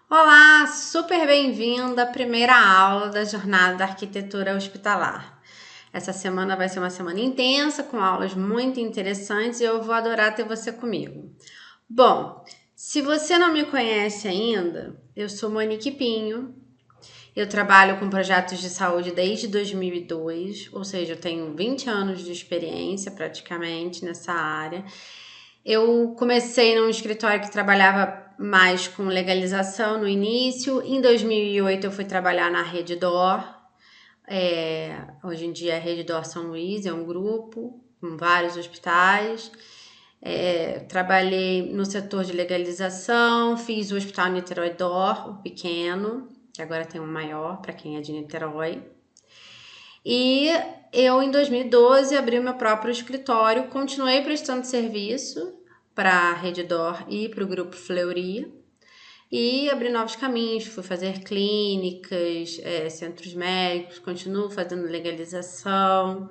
Olá, super bem-vinda à primeira aula da Jornada da Arquitetura Hospitalar. Essa semana vai ser uma semana intensa, com aulas muito interessantes e eu vou adorar ter você comigo. Bom, se você não me conhece ainda, eu sou Monique Pinho, eu trabalho com projetos de saúde desde 2002, ou seja, eu tenho 20 anos de experiência praticamente nessa área. Eu comecei num escritório que trabalhava mais com legalização no início. Em 2008 eu fui trabalhar na Rede D'Or. Hoje em dia a Rede D'Or São Luís é um grupo com vários hospitais. Trabalhei no setor de legalização, fiz o Hospital Niterói D'Or, o pequeno, que agora tem um maior para quem é de Niterói. E eu, em 2012, abri o meu próprio escritório, continuei prestando serviço para a Rede D'Or e para o Grupo Fleury, e abri novos caminhos, fui fazer clínicas, centros médicos, continuo fazendo legalização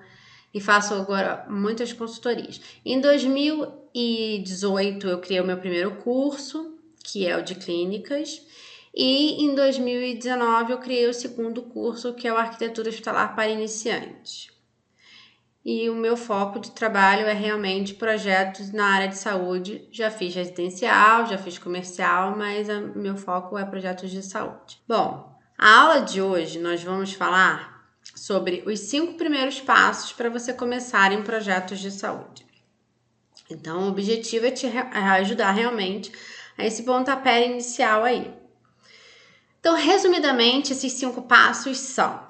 e faço agora muitas consultorias. Em 2018, eu criei o meu primeiro curso, que é o de clínicas, e em 2019 eu criei o segundo curso, que é o Arquitetura Hospitalar para Iniciantes. E o meu foco de trabalho é realmente projetos na área de saúde. Já fiz residencial, já fiz comercial, mas o meu foco é projetos de saúde. Bom, a aula de hoje nós vamos falar sobre os 5 primeiros passos para você começar em projetos de saúde. Então, o objetivo é te ajudar realmente a esse pontapé inicial aí. Então, resumidamente, esses 5 passos são: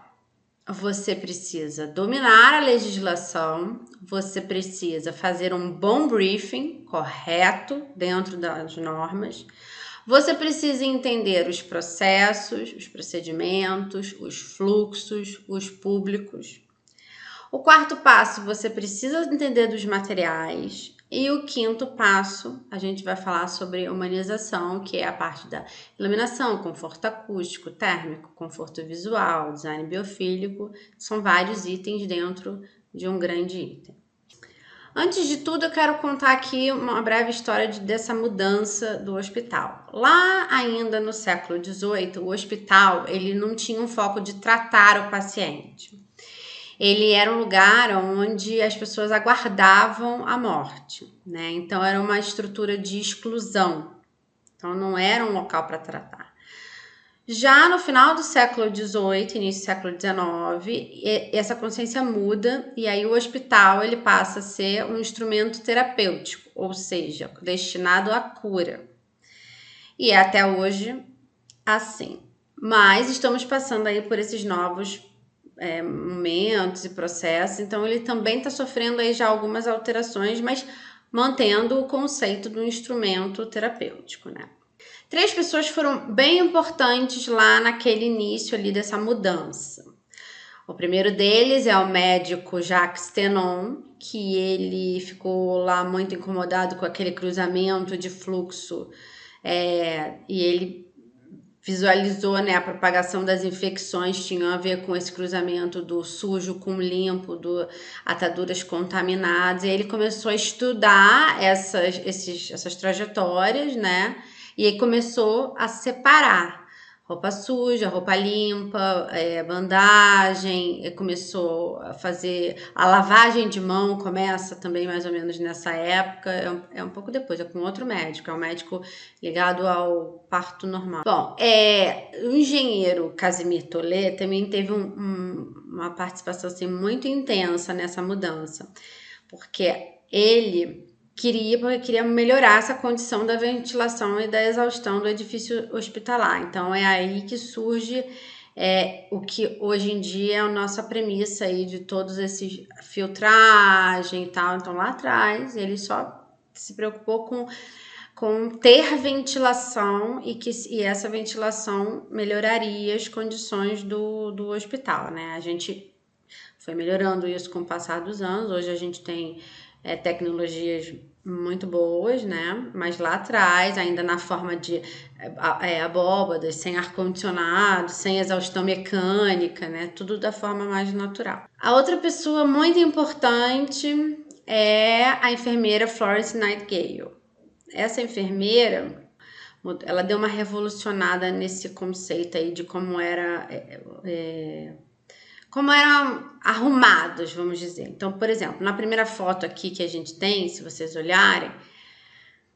você precisa dominar a legislação, você precisa fazer um bom briefing correto dentro das normas, você precisa entender os processos, os procedimentos, os fluxos, os públicos. O quarto passo, você precisa entender dos materiais. E o quinto passo, a gente vai falar sobre humanização, que é a parte da iluminação, conforto acústico, térmico, conforto visual, design biofílico. São vários itens dentro de um grande item. Antes de tudo, eu quero contar aqui uma breve história dessa mudança do hospital. Lá ainda no século XVIII, o hospital ele não tinha um foco de tratar o paciente. Ele era um lugar onde as pessoas aguardavam a morte, né? Então era uma estrutura de exclusão. Então não era um local para tratar. Já no final do século XVIII, início do século XIX, essa consciência muda e aí o hospital ele passa a ser um instrumento terapêutico, ou seja, destinado à cura. E é até hoje assim. Mas estamos passando aí por esses novos momentos e processos, então ele também está sofrendo aí já algumas alterações, mas mantendo o conceito do instrumento terapêutico, né? 3 pessoas foram bem importantes lá naquele início ali dessa mudança. O primeiro deles é o médico Jacques Tenon, que ele ficou lá muito incomodado com aquele cruzamento de fluxo e ele visualizou, né, a propagação das infecções tinha a ver com esse cruzamento do sujo com o limpo, do ataduras contaminadas, e ele começou a estudar essas trajetórias, né, e aí começou a separar roupa suja, roupa limpa, bandagem, começou a fazer a lavagem de mão, começa também mais ou menos nessa época, é um pouco depois, é com outro médico, é um médico ligado ao parto normal. Bom, o engenheiro Casimir Tollet também teve uma participação assim, muito intensa nessa mudança, porque ele queria melhorar essa condição da ventilação e da exaustão do edifício hospitalar. Então, é aí que surge o que hoje em dia é a nossa premissa aí de todos esses filtragem e tal. Então, lá atrás, ele só se preocupou com ter ventilação e essa ventilação melhoraria as condições do hospital, né? A gente foi melhorando isso com o passar dos anos. Hoje a gente tem tecnologias muito boas, né? Mas lá atrás, ainda na forma de abóbadas, sem ar-condicionado, sem exaustão mecânica, né? Tudo da forma mais natural. A outra pessoa muito importante é a enfermeira Florence Nightingale. Essa enfermeira ela deu uma revolucionada nesse conceito aí de como eram arrumados, vamos dizer. Então, por exemplo, na primeira foto aqui que a gente tem, se vocês olharem,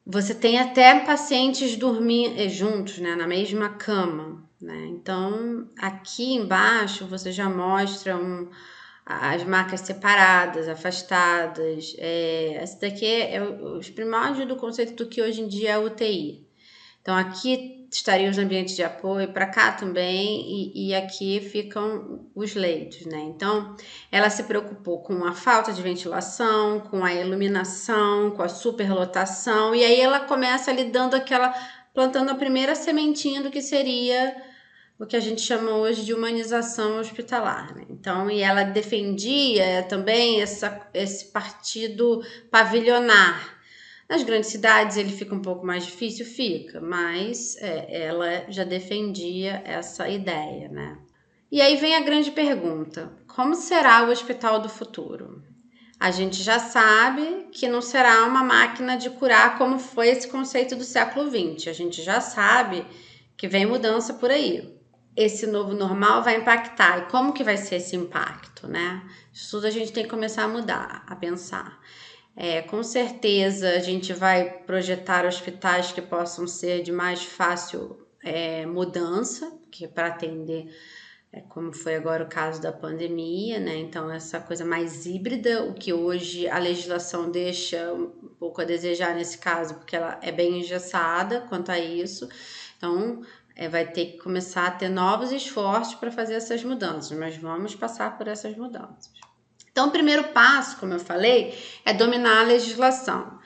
você tem até pacientes dormindo juntos, né, na mesma cama, né? Então, aqui embaixo você já mostra as macas separadas, afastadas. Esse daqui é os primórdios do conceito do que hoje em dia é UTI. Então, aqui estariam os ambientes de apoio, para cá também, e aqui ficam os leitos, né? Então, ela se preocupou com a falta de ventilação, com a iluminação, com a superlotação, e aí ela começa ali plantando a primeira sementinha do que seria o que a gente chama hoje de humanização hospitalar, né? Então, e ela defendia também esse partido pavilionar. Nas grandes cidades ele fica um pouco mais difícil, mas ela já defendia essa ideia, né? E aí vem a grande pergunta: como será o hospital do futuro? A gente já sabe que não será uma máquina de curar como foi esse conceito do século XX. A gente já sabe que vem mudança por aí. Esse novo normal vai impactar. E como que vai ser esse impacto, né? Isso tudo a gente tem que começar a mudar, a pensar. Com certeza a gente vai projetar hospitais que possam ser de mais fácil mudança, que para atender como foi agora o caso da pandemia, né? Então essa coisa mais híbrida, o que hoje a legislação deixa um pouco a desejar nesse caso, porque ela é bem engessada quanto a isso. Então vai ter que começar a ter novos esforços para fazer essas mudanças, mas vamos passar por essas mudanças. Então, o primeiro passo, como eu falei, é dominar a legislação.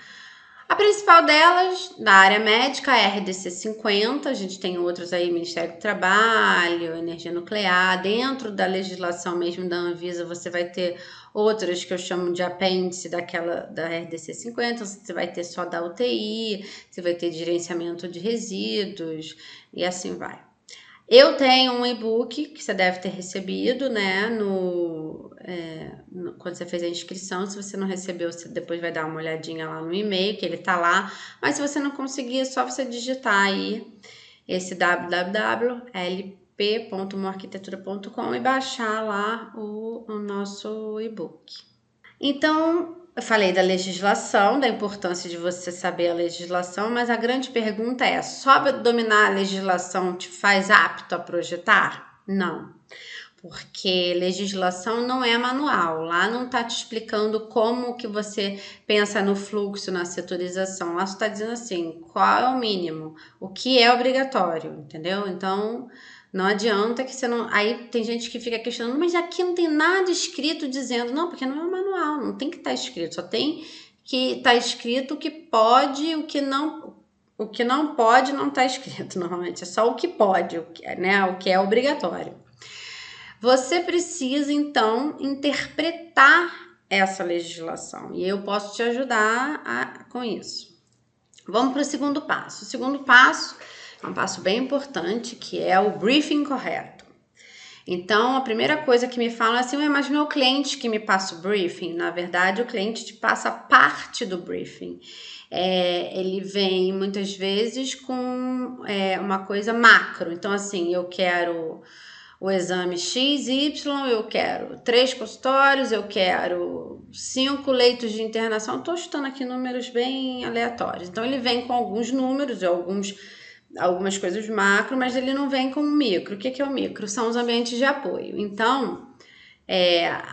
A principal delas, da área médica, é a RDC 50, a gente tem outros aí, Ministério do Trabalho, Energia Nuclear. Dentro da legislação mesmo da Anvisa, você vai ter outras que eu chamo de apêndice da RDC 50, você vai ter só da UTI, você vai ter gerenciamento de resíduos e assim vai. Eu tenho um e-book que você deve ter recebido, né, quando você fez a inscrição. Se você não recebeu, você depois vai dar uma olhadinha lá no e-mail, que ele tá lá. Mas se você não conseguir, é só você digitar aí esse www.lp.moarquitetura.com e baixar lá o nosso e-book. Então, eu falei da legislação, da importância de você saber a legislação, mas a grande pergunta é: só dominar a legislação te faz apto a projetar? Não, porque legislação não é manual, lá não está te explicando como que você pensa no fluxo, na setorização, lá está dizendo assim, qual é o mínimo, o que é obrigatório, entendeu? Então, não adianta que você não... Aí tem gente que fica questionando, mas aqui não tem nada escrito dizendo, não, porque não é um manual, não tem que estar escrito, só tem que estar escrito o que pode, o que não pode não está escrito, normalmente é só o que pode, o que é obrigatório. Você precisa, então, interpretar essa legislação e eu posso te ajudar com isso. Vamos para o segundo passo. O segundo passo é um passo bem importante, que é o briefing correto. Então, a primeira coisa que me falam é assim, mas não é o cliente que me passa o briefing. Na verdade, o cliente te passa parte do briefing. Ele vem, muitas vezes, com uma coisa macro. Então, assim, eu quero o exame XY, eu quero 3 consultórios, eu quero 5 leitos de internação. Estou chutando aqui números bem aleatórios. Então, ele vem com alguns números, algumas coisas macro, mas ele não vem com o micro. O que é o micro? São os ambientes de apoio. Então,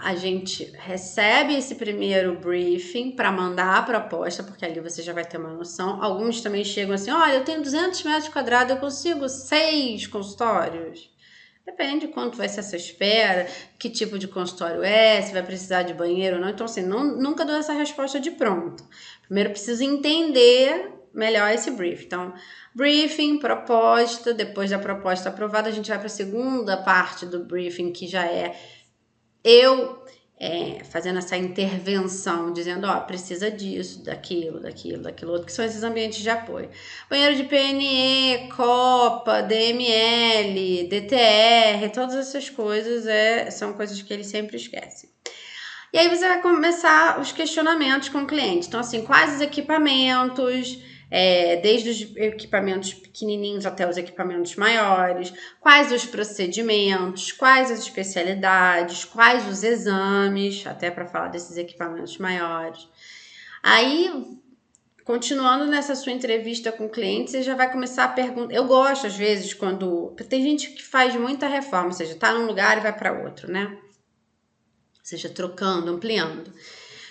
a gente recebe esse primeiro briefing para mandar a proposta, porque ali você já vai ter uma noção. Alguns também chegam assim, olha, eu tenho 200 metros quadrados, eu consigo 6 consultórios. Depende de quanto vai ser a sua espera, que tipo de consultório se vai precisar de banheiro ou não. Então, assim, nunca dou essa resposta de pronto. Primeiro, preciso entender melhor esse briefing. Então, briefing, proposta. Depois da proposta aprovada, a gente vai para a segunda parte do briefing, que já é eu fazendo essa intervenção, dizendo, precisa disso, daquilo outro, que são esses ambientes de apoio. Banheiro de PNE, COPA, DML, DTR, todas essas coisas são coisas que eles sempre esquecem. E aí você vai começar os questionamentos com o cliente. Então, assim, quais os equipamentos, desde os equipamentos pequenininhos até os equipamentos maiores, quais os procedimentos, quais as especialidades, quais os exames, até para falar desses equipamentos maiores. Aí, continuando nessa sua entrevista com o cliente, você já vai começar a perguntar. Eu gosto, às vezes, quando. Tem gente que faz muita reforma, ou seja, tá num lugar e vai para outro, né? Ou seja, trocando, ampliando.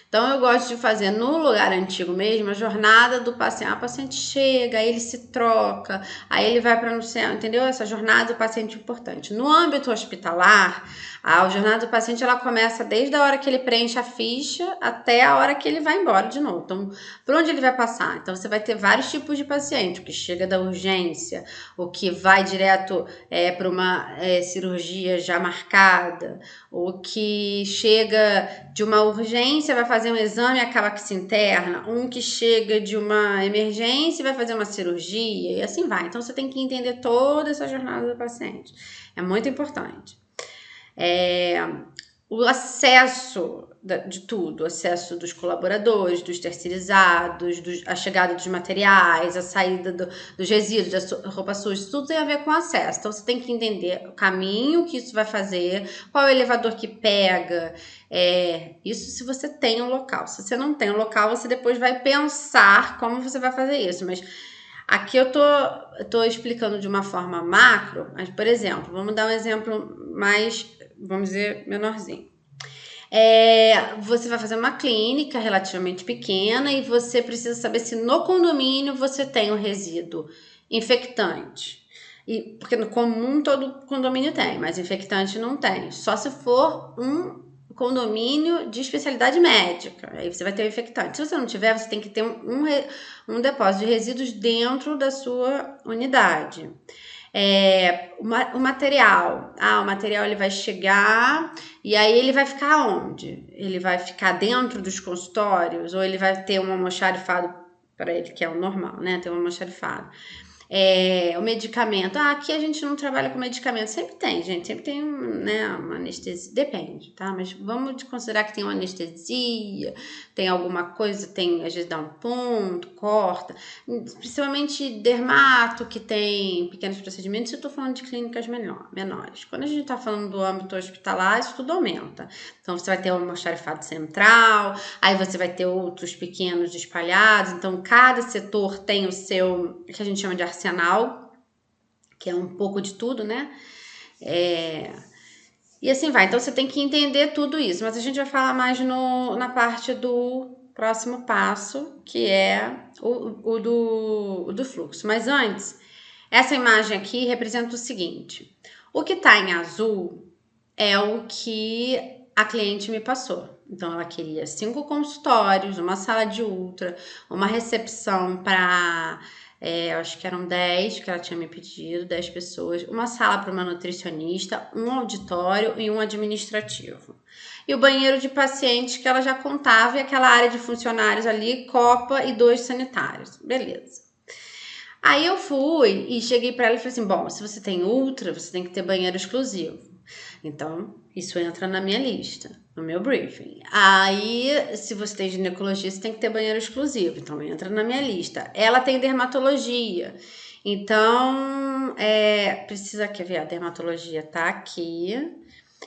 Então, eu gosto de fazer no lugar antigo mesmo a jornada do paciente. O paciente chega, aí ele se troca, aí ele vai para no céu, entendeu? Essa jornada do paciente é importante. No âmbito hospitalar, a jornada do paciente ela começa desde a hora que ele preenche a ficha até a hora que ele vai embora de novo. Então, por onde ele vai passar? Então, você vai ter vários tipos de paciente, o que chega da urgência, o que vai direto para uma cirurgia já marcada, o que chega de uma urgência, vai fazer um exame e acaba que se interna, um que chega de uma emergência e vai fazer uma cirurgia, e assim vai. Então, você tem que entender toda essa jornada do paciente. É muito importante. O acesso de tudo, o acesso dos colaboradores, dos terceirizados, a chegada dos materiais, a saída dos resíduos, da roupa suja, tudo tem a ver com acesso. Então, você tem que entender o caminho que isso vai fazer, qual é o elevador que pega, isso se você tem um local. Se você não tem um local, você depois vai pensar como você vai fazer isso, mas aqui eu tô explicando de uma forma macro, mas, por exemplo, vamos dar um exemplo mais, vamos dizer, menorzinho. Você vai fazer uma clínica relativamente pequena e você precisa saber se no condomínio você tem um resíduo infectante. Porque no comum todo condomínio tem, mas infectante não tem. Só se for um condomínio de especialidade médica, aí você vai ter o infectante. Se você não tiver, você tem que ter um depósito de resíduos dentro da sua unidade. O material. O material ele vai chegar e aí ele vai ficar onde? Ele vai ficar dentro dos consultórios ou ele vai ter um almoxarifado para ele, que é o normal, né? Ter um almoxarifado. O medicamento. Aqui a gente não trabalha com medicamento. Sempre tem, gente. Sempre tem uma anestesia. Depende, tá? Mas vamos considerar que tem uma anestesia, tem alguma coisa, às vezes dá um ponto, corta. Principalmente dermato, que tem pequenos procedimentos. Eu tô falando de clínicas menores. Quando a gente tá falando do âmbito hospitalar, isso tudo aumenta. Então, você vai ter um almoxarifado central, aí você vai ter outros pequenos espalhados. Então, cada setor tem o seu, que a gente chama de arsenal, que é um pouco de tudo, né? E assim vai. Então, você tem que entender tudo isso. Mas a gente vai falar mais na parte do próximo passo, que é o do fluxo. Mas antes, essa imagem aqui representa o seguinte. O que está em azul é o que a cliente me passou. Então, ela queria 5 consultórios, uma sala de ultra, uma recepção para, acho que eram 10 que ela tinha me pedido, 10 pessoas, uma sala para uma nutricionista, um auditório e um administrativo. E o banheiro de pacientes que ela já contava e aquela área de funcionários ali, copa e 2 sanitários. Beleza. Aí eu fui e cheguei para ela e falei assim, bom, se você tem ultra, você tem que ter banheiro exclusivo. Então, isso entra na minha lista, no meu briefing. Aí, se você tem ginecologia, você tem que ter banheiro exclusivo. Então, entra na minha lista. Ela tem dermatologia. Então, quer ver? A dermatologia tá aqui.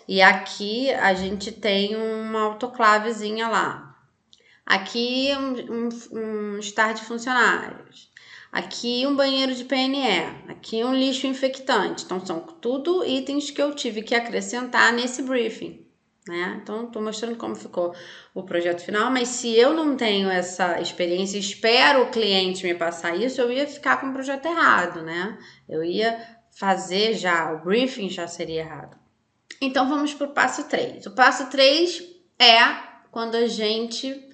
E aqui a gente tem uma autoclavezinha lá. Aqui um estar de funcionários. Aqui um banheiro de PNE, aqui um lixo infectante. Então, são tudo itens que eu tive que acrescentar nesse briefing, né? Então, estou mostrando como ficou o projeto final, mas se eu não tenho essa experiência, espero o cliente me passar isso, eu ia ficar com o projeto errado, né? Eu ia fazer o briefing já seria errado. Então, vamos para o passo 3. O passo 3 é quando a gente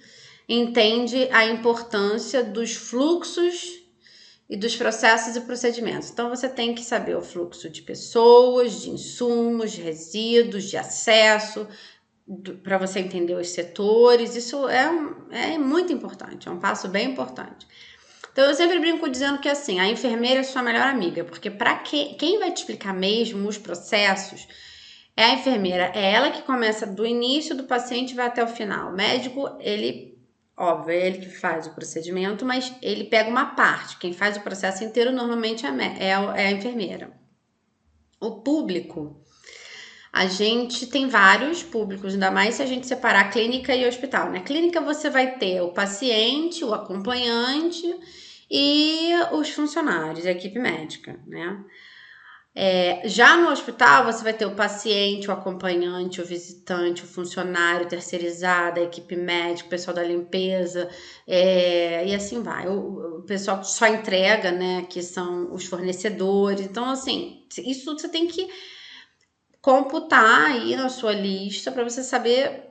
entende a importância dos fluxos e dos processos e procedimentos. Então, você tem que saber o fluxo de pessoas, de insumos, de resíduos, de acesso, para você entender os setores. Isso é muito importante, é um passo bem importante. Então, eu sempre brinco dizendo que, assim, a enfermeira é sua melhor amiga, porque quem vai te explicar mesmo os processos é a enfermeira. É ela que começa do início do paciente e vai até o final. O médico, ele óbvio, é ele que faz o procedimento, mas ele pega uma parte. Quem faz o processo inteiro normalmente é a enfermeira. O público, a gente tem vários públicos, ainda mais se a gente separar clínica e hospital, né? Clínica você vai ter o paciente, o acompanhante e os funcionários, a equipe médica, né? Já no hospital, você vai ter o paciente, o acompanhante, o visitante, o funcionário terceirizado, a equipe médica, o pessoal da limpeza, e assim vai. O pessoal que só entrega, né, que são os fornecedores. Então, assim, isso tudo você tem que computar aí na sua lista para você saber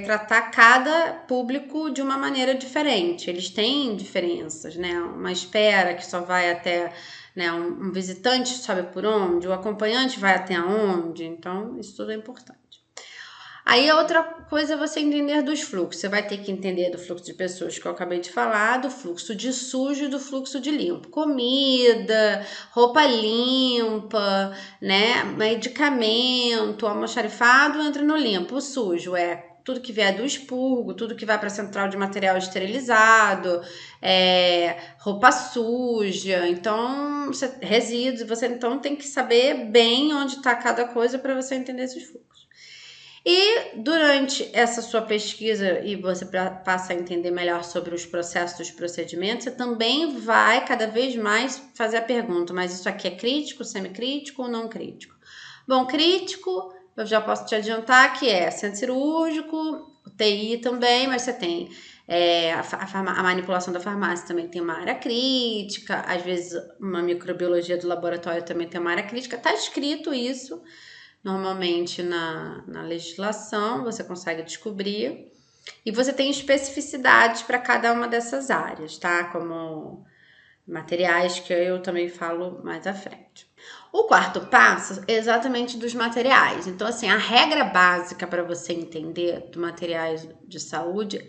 tratar cada público de uma maneira diferente. Eles têm diferenças, né? Uma espera que só vai até, né, um visitante sabe por onde, o acompanhante vai até onde. Então, isso tudo é importante. Aí a outra coisa é você entender dos fluxos. Você vai ter que entender do fluxo de pessoas que eu acabei de falar, do fluxo de sujo e do fluxo de limpo. Comida, roupa limpa, né? Medicamento, almoxarifado entra no limpo. O sujo é tudo que vier do expurgo, tudo que vai para a central de material esterilizado, roupa suja, então resíduos. Você então tem que saber bem onde está cada coisa para você entender esses fluxos. E durante essa sua pesquisa e você passa a entender melhor sobre os processos dos procedimentos, você também vai cada vez mais fazer a pergunta, mas isso aqui é crítico, semicrítico ou não crítico? Bom, crítico, eu já posso te adiantar que é centro cirúrgico, UTI também, mas você tem a manipulação da farmácia também tem uma área crítica, às vezes uma microbiologia do laboratório também tem uma área crítica, tá escrito isso. Normalmente na legislação você consegue descobrir e você tem especificidades para cada uma dessas áreas, tá? Como materiais, que eu também falo mais à frente. O quarto passo é exatamente dos materiais. Então, assim, a regra básica para você entender dos materiais de saúde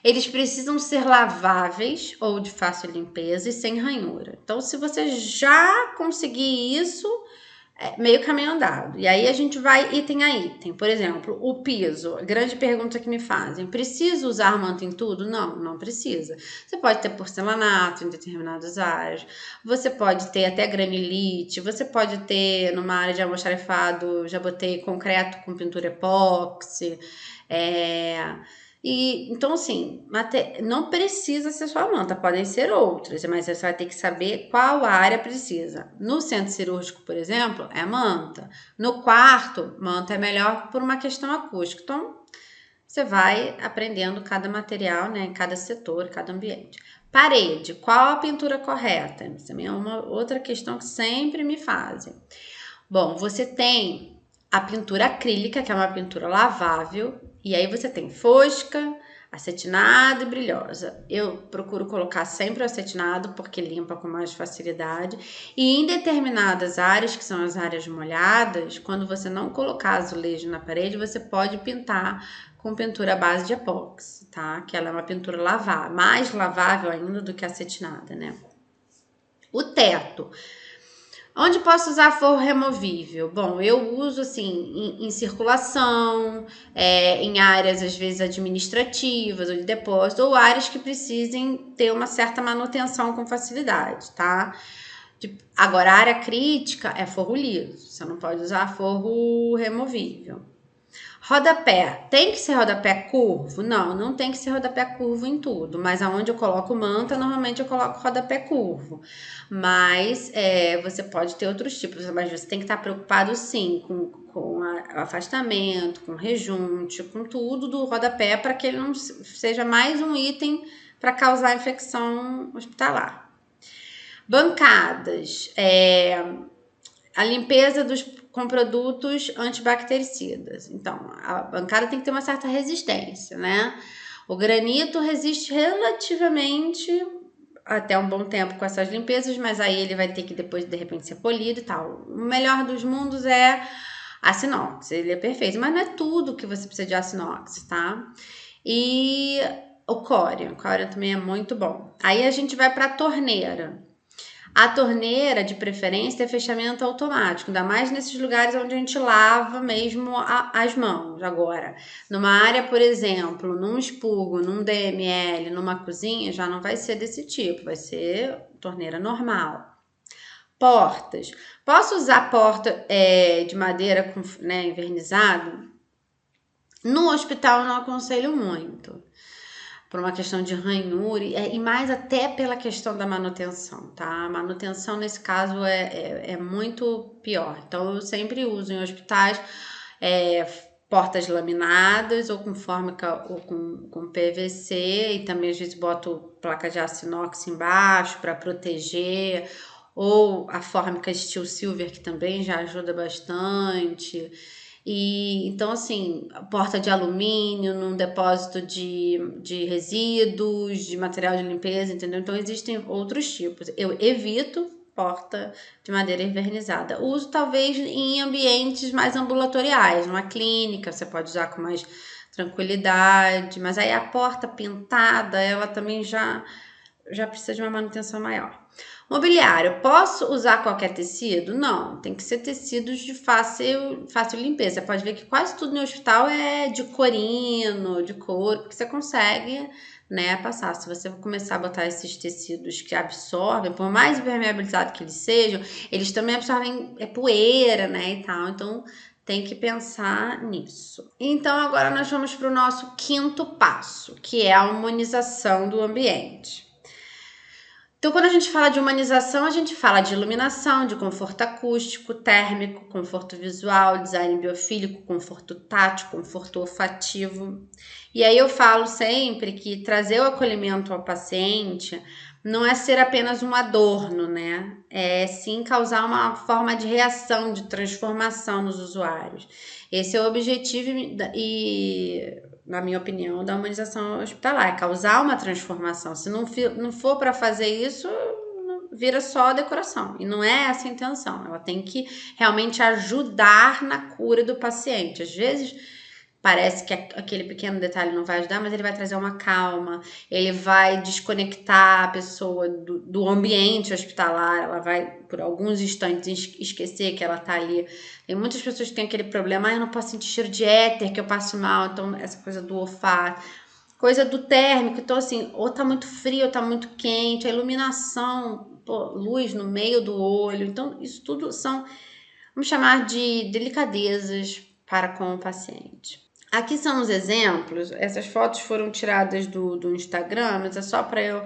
eles precisam ser laváveis ou de fácil limpeza e sem ranhura. Então, se você já conseguir isso, meio caminho andado. E aí a gente vai item a item. Por exemplo, o piso. Grande pergunta que me fazem. Precisa usar manta em tudo? Não, não precisa. Você pode ter porcelanato em determinadas áreas. Você pode ter até granilite. Você pode ter, numa área de almoxarifado, já botei concreto com pintura epóxi. Então, assim, não precisa ser só a manta, podem ser outras, mas você vai ter que saber qual área precisa. No centro cirúrgico, por exemplo, é manta. No quarto, manta é melhor por uma questão acústica. Então, você vai aprendendo cada material, né, cada setor, cada ambiente. Parede, qual a pintura correta? Isso também é uma outra questão que sempre me fazem. Bom, você tem a pintura acrílica, que é uma pintura lavável, e aí você tem fosca, acetinado e brilhosa. Eu procuro colocar sempre o acetinado porque limpa com mais facilidade. E em determinadas áreas, que são as áreas molhadas, quando você não colocar azulejo na parede, você pode pintar com pintura à base de epóxi, tá? Que ela é uma pintura lavável, mais lavável ainda do que a acetinada, né? O teto. Onde posso usar forro removível? Bom, eu uso assim em circulação, em áreas às vezes administrativas ou de depósito, ou áreas que precisem ter uma certa manutenção com facilidade, tá? Agora, a área crítica é forro liso, você não pode usar forro removível. Rodapé, tem que ser rodapé curvo? Não, não tem que ser rodapé curvo em tudo, mas aonde eu coloco manta, normalmente eu coloco rodapé curvo. Mas você pode ter outros tipos, mas você tem que estar preocupado sim com afastamento, com rejunte, com tudo do rodapé para que ele não seja mais um item para causar infecção hospitalar. Bancadas, a limpeza com produtos antibactericidas. Então, a bancada tem que ter uma certa resistência, né? O granito resiste relativamente até um bom tempo com essas limpezas, mas aí ele vai ter que depois, de repente, ser polido e tal. O melhor dos mundos é aço inox, ele é perfeito, mas não é tudo que você precisa de aço inox, tá? E o Corian também é muito bom. Aí a gente vai para a torneira. A torneira, de preferência, tem fechamento automático, ainda mais nesses lugares onde a gente lava mesmo as mãos. Agora, numa área, por exemplo, num expurgo, num DML, numa cozinha, já não vai ser desse tipo, vai ser torneira normal. Portas. Posso usar porta de madeira com, né, envernizado? No hospital eu não aconselho muito, por uma questão de ranhura e mais até pela questão da manutenção, tá? A manutenção nesse caso é muito pior. Então eu sempre uso em hospitais portas laminadas ou com fórmica ou com PVC, e também às vezes boto placa de aço inox embaixo para proteger, ou a fórmica Steel Silver, que também já ajuda bastante. E então, assim, porta de alumínio num depósito de resíduos, de material de limpeza, entendeu? Então, existem outros tipos. Eu evito porta de madeira envernizada. Uso talvez em ambientes mais ambulatoriais, numa clínica, você pode usar com mais tranquilidade, mas aí a porta pintada, ela também já precisa de uma manutenção maior. Mobiliário, posso usar qualquer tecido? Não, tem que ser tecidos de fácil limpeza. Você pode ver que quase tudo no hospital é de corino, de couro, porque você consegue, né, passar. Se você começar a botar esses tecidos que absorvem, por mais impermeabilizados que eles sejam, eles também absorvem poeira, né, e tal. Então, tem que pensar nisso. Então, agora nós vamos para o nosso quinto passo, que é a humanização do ambiente. Então, quando a gente fala de humanização, a gente fala de iluminação, de conforto acústico, térmico, conforto visual, design biofílico, conforto tátil, conforto olfativo. E aí eu falo sempre que trazer o acolhimento ao paciente não é ser apenas um adorno, né? É sim causar uma forma de reação, de transformação nos usuários. Esse é o objetivo e na minha opinião, da humanização hospitalar, é causar uma transformação. Se não for para fazer isso, vira só decoração. E não é essa a intenção. Ela tem que realmente ajudar na cura do paciente. Às vezes parece que aquele pequeno detalhe não vai ajudar, mas ele vai trazer uma calma, ele vai desconectar a pessoa do ambiente hospitalar, ela vai, por alguns instantes, esquecer que ela tá ali. Tem muitas pessoas que têm aquele problema, eu não posso sentir cheiro de éter, que eu passo mal, então essa coisa do olfato, coisa do térmico, então assim, ou tá muito frio, ou tá muito quente, a iluminação, luz no meio do olho, então isso tudo são, vamos chamar de delicadezas para com o paciente. Aqui são os exemplos. Essas fotos foram tiradas do Instagram, mas é só para eu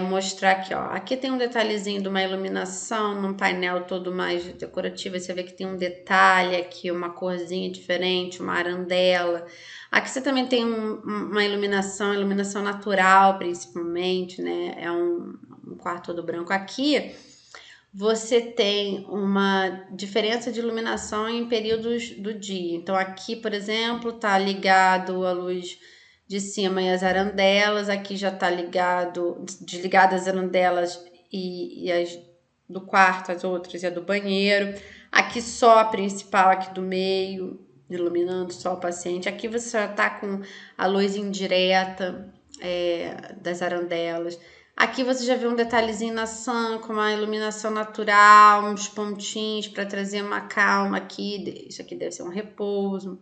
mostrar aqui, ó. Aqui tem um detalhezinho de uma iluminação num painel todo mais decorativo. Você vê que tem um detalhe aqui, uma corzinha diferente, uma arandela. Aqui você também tem uma iluminação natural, principalmente, né? É um quarto todo branco. Aqui você tem uma diferença de iluminação em períodos do dia. Então, aqui, por exemplo, tá ligado a luz de cima e as arandelas. Aqui já tá desligado as arandelas e as do quarto, as outras e a do banheiro. Aqui só a principal, aqui do meio, iluminando só o paciente. Aqui você já tá com a luz indireta das arandelas. Aqui você já vê um detalhezinho na SAM com uma iluminação natural, uns pontinhos para trazer uma calma aqui. Isso aqui deve ser um repouso.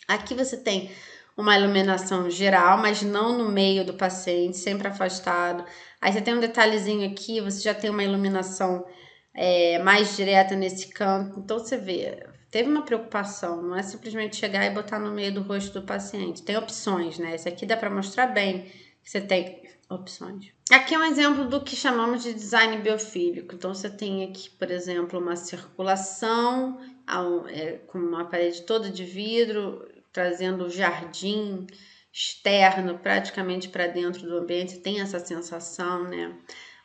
Aqui você tem uma iluminação geral, mas não no meio do paciente, sempre afastado. Aí você tem um detalhezinho aqui, você já tem uma iluminação mais direta nesse canto. Então você vê, teve uma preocupação, não é simplesmente chegar e botar no meio do rosto do paciente. Tem opções, né? Esse aqui dá para mostrar bem que você tem opções. Aqui é um exemplo do que chamamos de design biofílico. Então, você tem aqui, por exemplo, uma circulação com uma parede toda de vidro, trazendo o jardim externo praticamente para dentro do ambiente. Você tem essa sensação, né?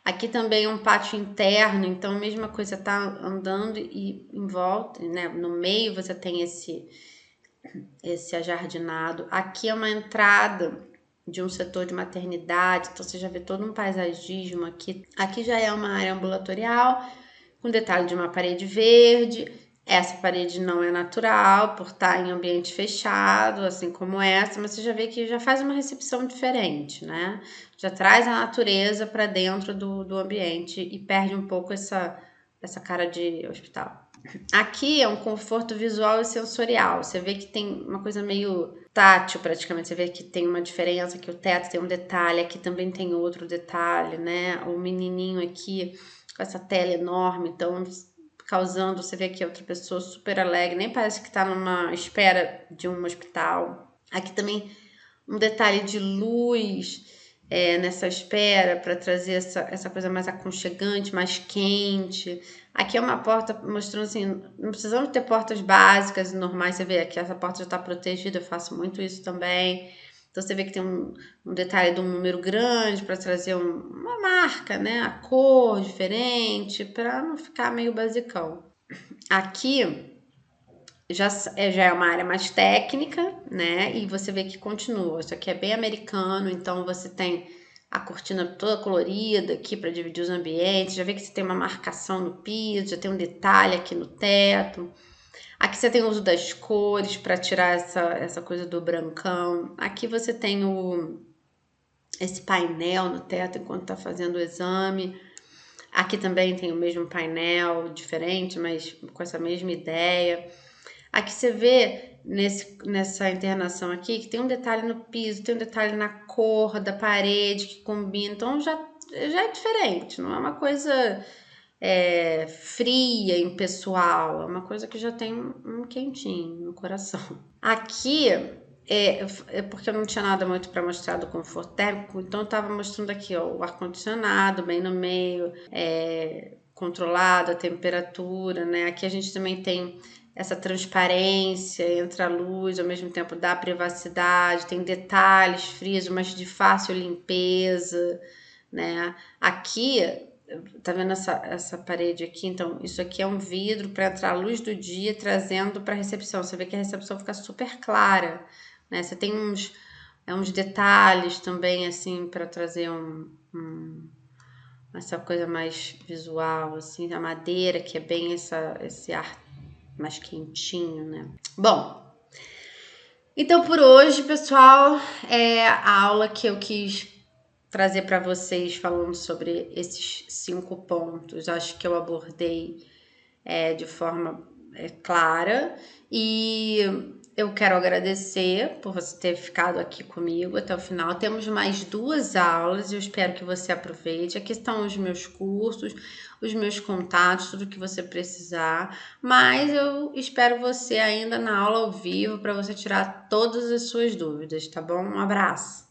Aqui também é um pátio interno, então a mesma coisa tá andando e em volta, né? No meio você tem esse ajardinado. Aqui é uma entrada de um setor de maternidade, então você já vê todo um paisagismo aqui. Aqui já é uma área ambulatorial, com detalhe de uma parede verde, Essa parede não é natural, por estar em ambiente fechado, assim como essa, mas você já vê que já faz uma recepção diferente, né? Já traz a natureza para dentro do ambiente e perde um pouco essa cara de hospital. Aqui é um conforto visual e sensorial. Você vê que tem uma coisa meio tátil, praticamente. Você vê que tem uma diferença, que o teto tem um detalhe, aqui também tem outro detalhe, né? O menininho aqui com essa tela enorme, então causando, você vê aqui outra pessoa super alegre, nem parece que tá numa espera de um hospital. Aqui também um detalhe de luz nessa espera para trazer essa coisa mais aconchegante, mais quente. Aqui é uma porta mostrando assim, não precisamos ter portas básicas e normais. Você vê aqui, essa porta já está protegida, eu faço muito isso também. Então você vê que tem um detalhe de um número grande para trazer uma marca, né? A cor diferente, para não ficar meio basicão. Aqui já é uma área mais técnica, né? E você vê que continua. Isso aqui é bem americano, então você tem a cortina toda colorida aqui para dividir os ambientes. Já vê que você tem uma marcação no piso, já tem um detalhe aqui no teto. Aqui você tem o uso das cores para tirar essa coisa do brancão. Aqui você tem esse painel no teto enquanto está fazendo o exame. Aqui também tem o mesmo painel, diferente, mas com essa mesma ideia. Aqui você vê nessa internação aqui que tem um detalhe no piso, tem um detalhe na cor da parede que combina, então já é diferente, não é uma coisa fria, impessoal, é uma coisa que já tem um quentinho no coração. Aqui é porque eu não tinha nada muito para mostrar do conforto térmico, então eu tava mostrando aqui ó, o ar-condicionado bem no meio, controlado a temperatura, né? Aqui a gente também tem essa transparência entre a luz, ao mesmo tempo dá privacidade, tem detalhes frios, mas de fácil limpeza, né? Aqui, tá vendo essa parede aqui? Então, isso aqui é um vidro para entrar a luz do dia, trazendo para a recepção. Você vê que a recepção fica super clara, né? Você tem uns detalhes também, assim, para trazer essa coisa mais visual, assim, a madeira, que é bem esse ar mais quentinho, né? Bom, então por hoje, pessoal, é a aula que eu quis trazer para vocês falando sobre esses 5 pontos. Acho que eu abordei de forma clara e eu quero agradecer por você ter ficado aqui comigo até o final. Temos mais 2 aulas e eu espero que você aproveite. Aqui estão os meus cursos, os meus contatos, tudo que você precisar. Mas eu espero você ainda na aula ao vivo para você tirar todas as suas dúvidas, tá bom? Um abraço!